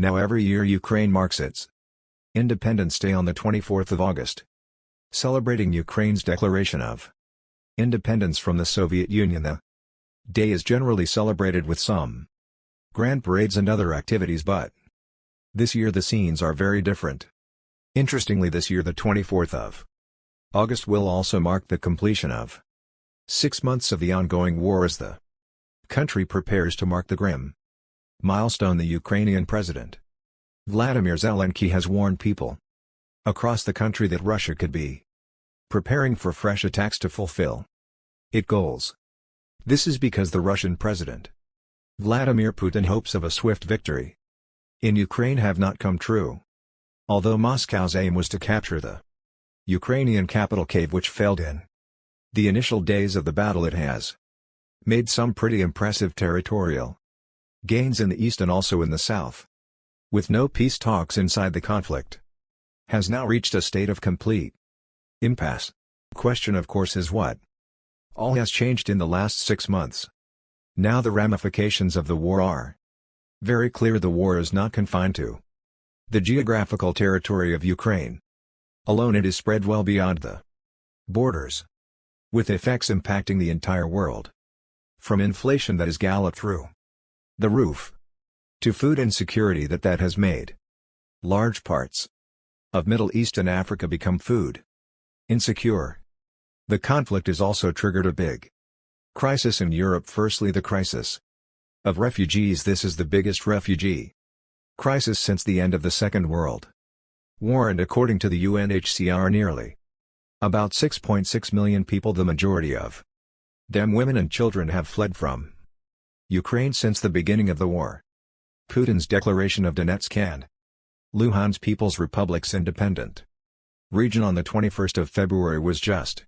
Now every year Ukraine marks its Independence Day on the 24th of August, celebrating Ukraine's declaration of independence from the Soviet Union. The day is generally celebrated with some grand parades and other activities, but this year the scenes are very different. Interestingly, this year the 24th of August will also mark the completion of 6 months of the ongoing war as the country prepares to mark the grim milestone. The Ukrainian president, Vladimir Zelensky, has warned people across the country that Russia could be preparing for fresh attacks to fulfill its goals. This is because the Russian president, Vladimir Putin, hopes of a swift victory in Ukraine have not come true. Although Moscow's aim was to capture the Ukrainian capital Kyiv, which failed in the initial days of the battle, it has made some pretty impressive territorial gains in the east and also in the south. With no peace talks inside, the conflict has now reached a state of complete impasse. Question, of course, is what all has changed in the last 6 months. Now the ramifications of the war are very clear. The war is not confined to the geographical territory of Ukraine alone. It is spread well beyond the borders, with effects impacting the entire world. From inflation that has galloped through the roof, to food insecurity that has made large parts of Middle East and Africa become food insecure. The conflict has also triggered a big crisis in Europe. Firstly, the crisis of refugees. This is the biggest refugee crisis since the end of the Second World War, and according to the UNHCR, nearly about 6.6 million people, the majority of them women and children, have fled from Ukraine since the beginning of the war. Putin's declaration of Donetsk and Luhansk People's Republic's independent region on the 21st of February was just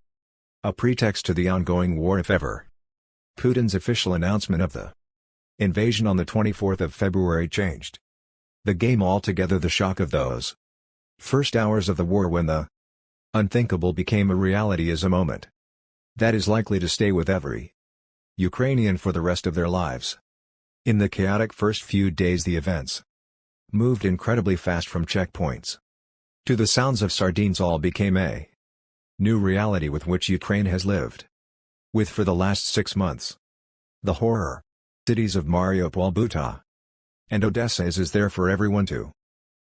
a pretext to the ongoing war, if ever. Putin's official announcement of the invasion on the 24th of February changed the game altogether. The shock of those first hours of the war, when the unthinkable became a reality, is a moment that is likely to stay with every Ukrainian for the rest of their lives. In the chaotic first few days, the events moved incredibly fast. From checkpoints to the sounds of sardines, all became a new reality with which Ukraine has lived with for the last 6 months. The horror cities of Mariupol, Bucha, and Odessa is there for everyone to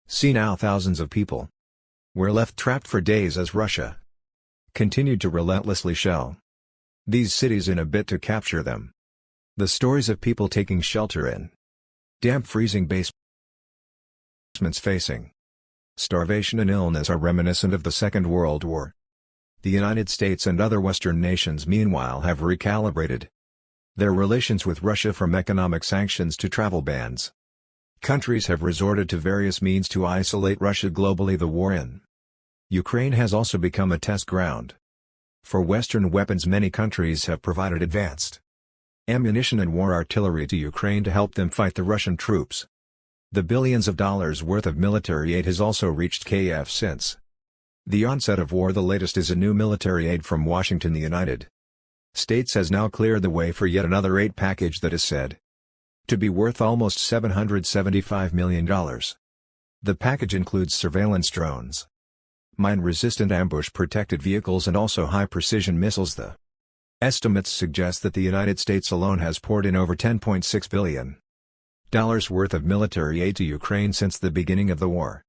see now. Thousands of people were left trapped for days as Russia continued to relentlessly shell these cities in a bid to capture them. The stories of people taking shelter in damp, freezing basements, facing starvation and illness, are reminiscent of the Second World War. The United States and other Western nations, meanwhile, have recalibrated their relations with Russia, from economic sanctions to travel bans. Countries have resorted to various means to isolate Russia globally. The war in Ukraine has also become a test ground for Western weapons. Many countries have provided advanced ammunition and war artillery to Ukraine to help them fight the Russian troops. The billions of dollars worth of military aid has also reached Kyiv since the onset of war. The latest is a new military aid from Washington. The United States has now cleared the way for yet another aid package that is said to be worth almost $775 million. The package includes surveillance drones, mine-resistant ambush-protected vehicles, and also high-precision missiles. The estimates suggest that the United States alone has poured in over $10.6 billion worth of military aid to Ukraine since the beginning of the war.